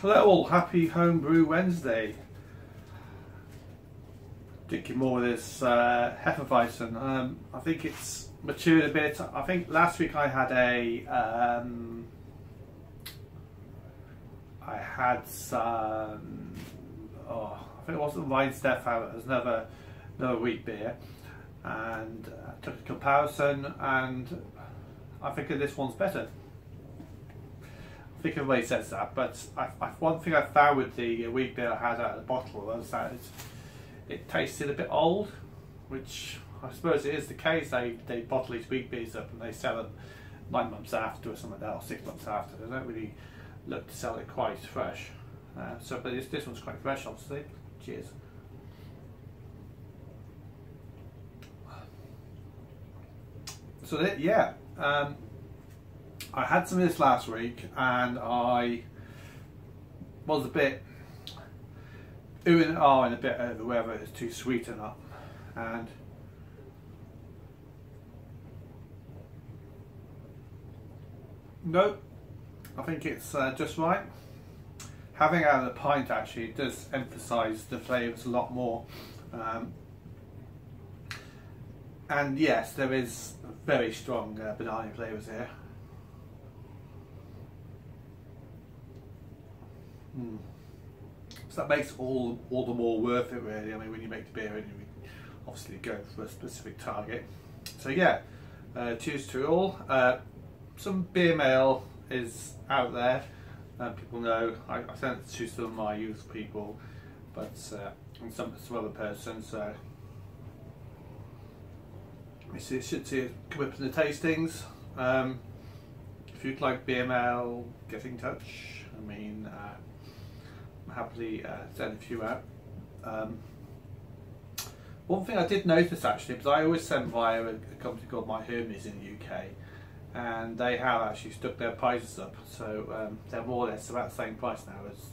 Hello all, happy Homebrew Wednesday. Drinking more of this Hefeweizen. I think it's matured a bit. I think last week I had some, I think it wasn't Weizenstefan, it was another wheat beer, and I took a comparison and I think this one's better. I think everybody says that, but one thing I found with the wheat beer I had out of the bottle was that it tasted a bit old, which I suppose it is the case. They bottle these wheat beers up and they sell them 9 months after or something like that, or 6 months after. They don't really look to sell it quite fresh. But this one's quite fresh, obviously. Cheers. So I had some of this last week and I was a bit ooh and ah and a bit over whether it's too sweet or not. And no, I think it's just right. Having it out of the pint actually does emphasise the flavours a lot more. And yes, there is very strong banana flavours here. So that makes all the more worth it, really. I mean, when you make the beer, and you obviously go for a specific target. So yeah, cheers to all. Some beer mail is out there. People know I sent it to some of my youth people, but and some other persons. So you should see it come up in the tastings. If you'd like beer mail, get in touch. I mean, happily send a few out. One thing I did notice actually, because I always send via a company called My Hermes in the UK, and they have actually stuck their prices up, so they're more or less about the same price now as.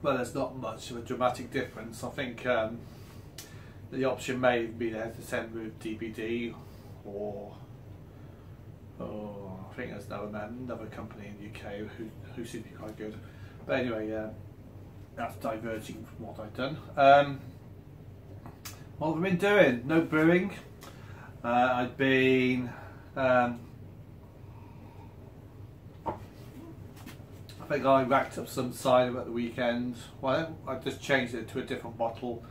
Well, there's not much of a dramatic difference. I think the option may be there to send with DPD or. I think there's another company in the UK who seems to be quite good. But anyway, that's diverging from what I've done. What have I been doing? No brewing. I've been I think I racked up some cider at the weekend. Well, I just changed it to a different bottle.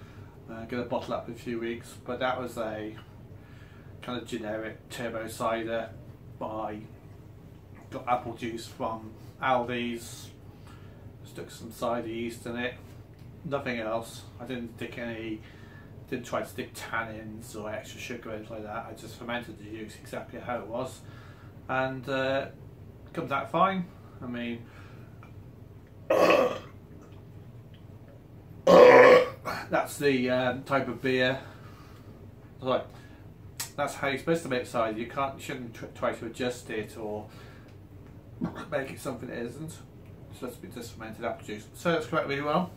Get a bottle up in a few weeks, but that was a kind of generic turbo cider. I got apple juice from Aldi's, stuck some cider yeast in it, nothing else. I didn't try to stick tannins or extra sugar or anything like that. I just fermented the juice exactly how it was, and it comes out fine. I mean, that's the type of beer. Sorry. That's how you're supposed to make cider. You shouldn't try to adjust it or make it something it isn't. It's supposed to be just fermented apple juice. So that's worked really well.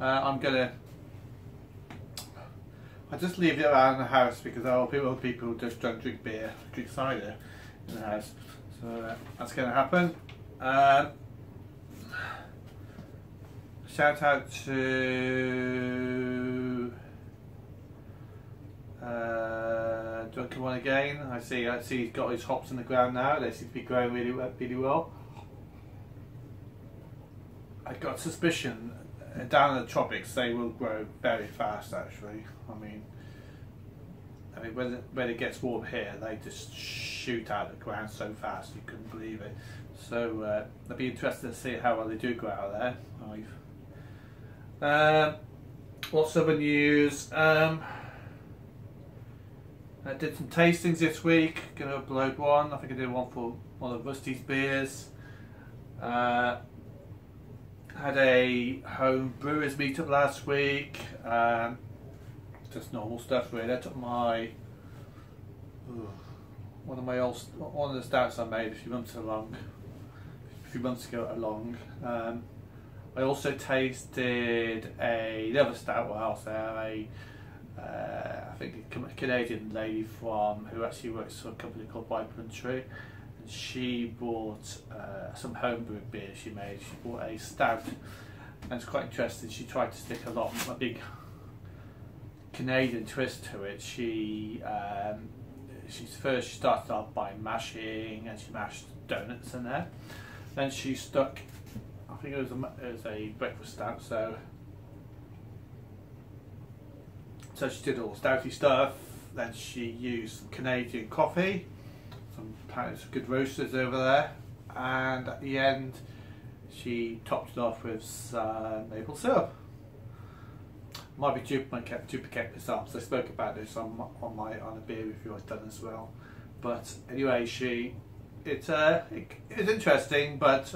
I just leave it around the house because people just don't drink beer, drink cider in the house. So that's going to happen. Shout out to Drunken One again. I see he's got his hops in the ground now. They seem to be growing really well. I've got a suspicion down in the tropics they will grow very fast actually. I mean when it gets warm here they just shoot out of the ground so fast you couldn't believe it. So I'd be interested to see how well they do grow out there. What's other news? I did some tastings this week, going to upload one. I think I did one for one of Rusty's beers. Had a home brewers meetup last week. Just normal stuff really. I took one of the stouts I made a few months ago along. I also tasted another stout while I was there. I think a Canadian lady who actually works for a company called Vibrant Tree, she bought some homebrew beer she made. She bought a stout, and it's quite interesting. She tried to stick a big Canadian twist to it. She started off by mashing, and she mashed donuts in there. Then she stuck, I think it was a breakfast stout, so she did all the stouty stuff. Then she used some Canadian coffee, some good roasters over there, and at the end she topped it off with some maple syrup. Might be duplicate myself, so I spoke about this on a beer review I've done as well. But anyway, it's interesting, but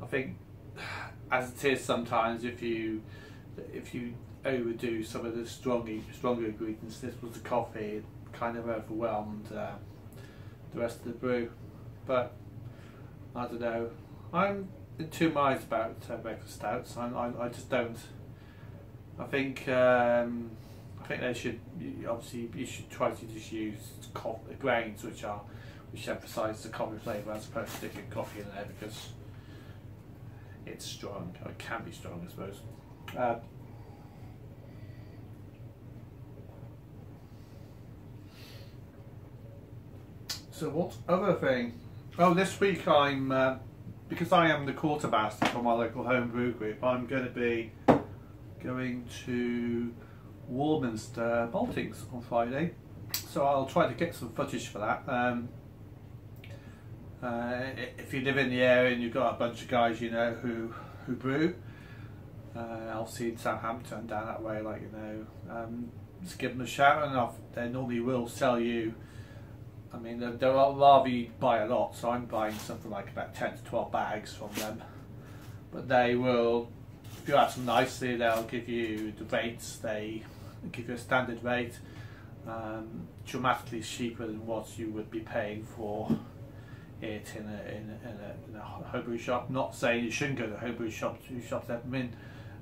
I think as it is sometimes, if you overdo some of the stronger ingredients, this was the coffee, it kind of overwhelmed the rest of the brew. But I don't know, I'm in two minds about breakfast stouts. I just don't. I think they should, obviously you should try to just use grains which emphasise the coffee flavour, as opposed to sticking coffee in there, because it's strong, or it can be strong, I suppose. So what other thing? Oh, this week I'm, because I am the quartermaster for my local homebrew group, I'm going to be going to Warminster Maltings on Friday, so I'll try to get some footage for that. If you live in the area and you've got a bunch of guys you know who brew, I'll see in Southampton down that way, like, you know, just give them a shout, and they normally will sell you. I mean, they'll rather you buy a lot, so I'm buying something like about 10 to 12 bags from them, but they will, if you ask them nicely, they'll give you the rates. They give you a standard rate, dramatically cheaper than what you would be paying for it in a homebrew shop. Not saying you shouldn't go to homebrew shops. Shops that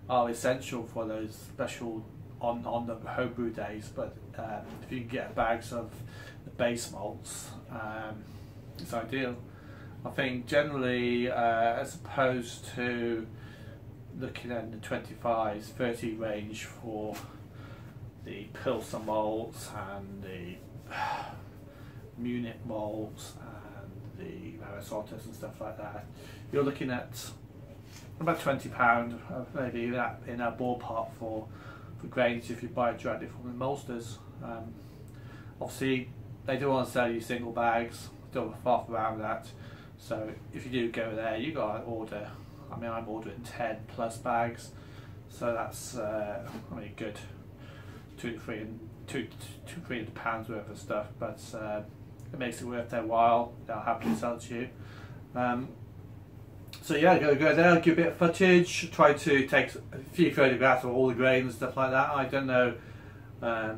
are essential for those special on the homebrew days, but if you can get bags of the base malts, it's ideal. I think generally, as opposed to looking at the 25s, 30 range for the Pilsner malts and the Munich malts and the Marasotas and stuff like that, you're looking at about £20, maybe that in a ballpark for grains if you buy it directly from the maltsters. Obviously, they do want to sell you single bags, still far around that. So if you do go there, you got to order. I mean, I'm ordering 10 plus bags, so that's I mean, good £200-300 worth of stuff. But it makes it worth their while. They'll happily sell it to you. So yeah, go there, give a bit of footage, try to take a few photographs of all the grains and stuff like that. I don't know. I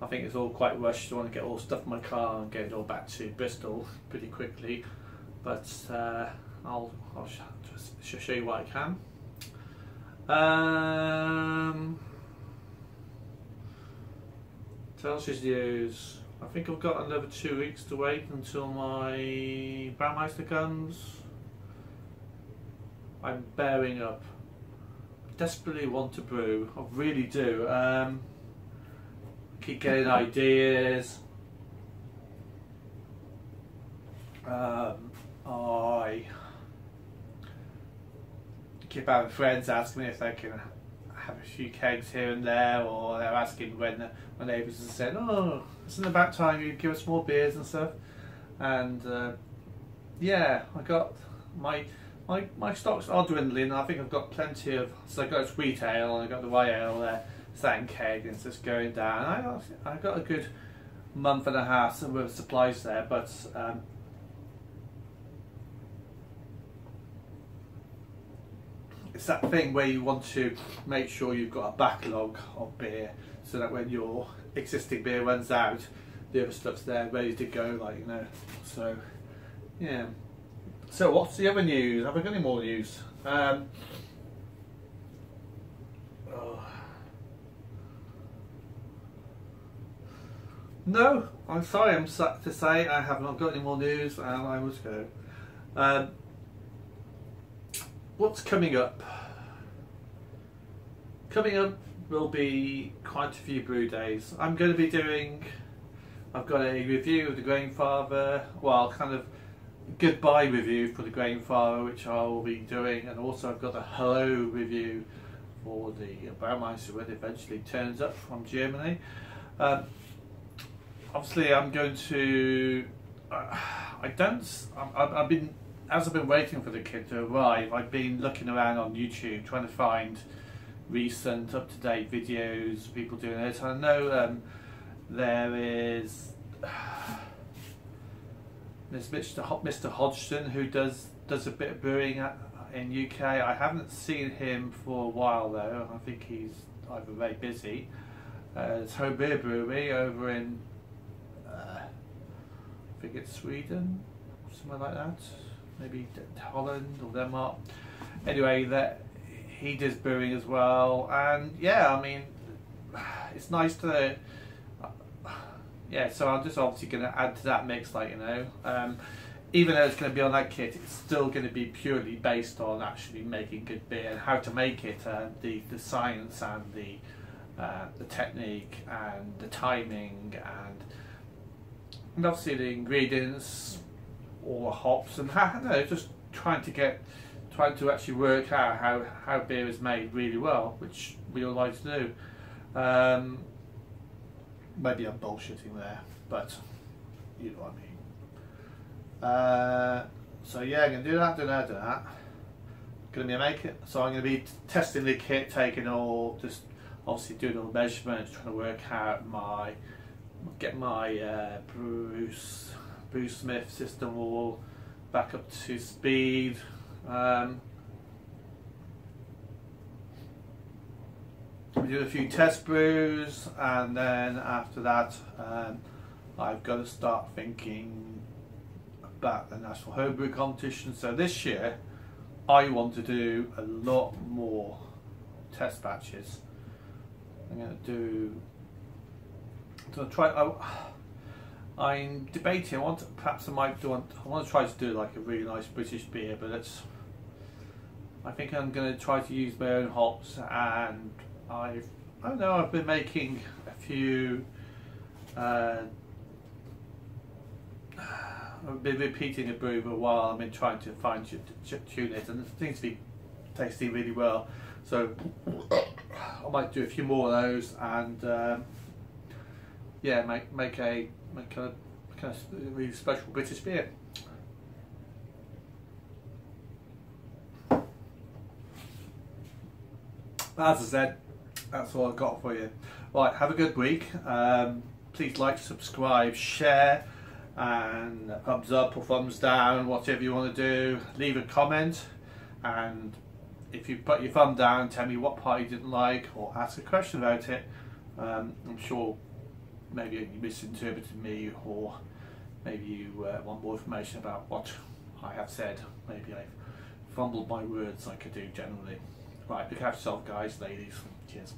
think it's all quite rushed. I want to get all the stuff in my car and get it all back to Bristol pretty quickly. But I'll show you what I can. Celsius news. I think I've got another 2 weeks to wait until my Brewmeister comes. I'm bearing up. I desperately want to brew. I really do. Keep getting ideas. I keep having friends asking me if they can have a few kegs here and there, or they're asking when my neighbours have said, "Oh, isn't it about time you give us more beers and stuff?" And yeah, I got my stocks are dwindling. I think I've got plenty of. So I got wheat ale and I got the rye ale there, sat keg, and it's just going down. I got a good month and a half worth of supplies there, but it's that thing where you want to make sure you've got a backlog of beer, so that when your existing beer runs out, the other stuff's there ready to go, like, you know. So yeah. So what's the other news? Have I got any more news? No, I'm sorry, I'm sad to say I have not got any more news, and I must go. What's coming up? Coming up will be quite a few brew days. I'm going to be doing, I've got a review of the Grainfather, well, kind of goodbye review for the Grainfather, which I will be doing, and also I've got a hello review for the Baumeister when it eventually turns up from Germany. Obviously, I'm going to. I've been, as I've been waiting for the kit to arrive, I've been looking around on YouTube trying to find recent, up-to-date videos, people doing it. I know there is. There's Mr. Hodgson, who does a bit of brewing in UK. I haven't seen him for a while though. I think he's either very busy. There's Home Beer Brewery over in I think it's Sweden, somewhere like that. Maybe Holland or Denmark. Anyway, that he does brewing as well, and yeah, I mean, it's nice to. Yeah, so I'm just obviously going to add to that mix, like, you know, even though it's going to be on that kit, it's still going to be purely based on actually making good beer and how to make it, the science and the technique and the timing and obviously the ingredients, all the hops, and I don't know, just trying to actually work out how beer is made really well, which we all like to do. Maybe I'm bullshitting there, but you know what I mean. So yeah, I'm going to do that. Going to make it. So I'm going to be testing the kit, taking all, just obviously doing all the measurements, trying to work out get my brew smith system all back up to speed. We do a few test brews, and then after that I've got to start thinking about the National Homebrew Competition. So this year I want to do a lot more test batches. I'm going to try. I'm debating. I want to try to do like a really nice British beer, but I think I'm going to try to use my own hops, and I don't know, I've been making a few, I've been repeating a brew for a while. I've been trying to fine tune it, and it seems to be tasting really well. So I might do a few more of those, and yeah, make a really special British beer. As I said, that's all I've got for you. Right, have a good week. Please like, subscribe, share, and thumbs up or thumbs down, whatever you want to do. Leave a comment, and if you put your thumb down, tell me what part you didn't like, or ask a question about it. I'm sure maybe you misinterpreted me, or maybe you want more information about what I have said. Maybe I've fumbled my words like I do generally. Right, look after yourself, guys, ladies. Cheers.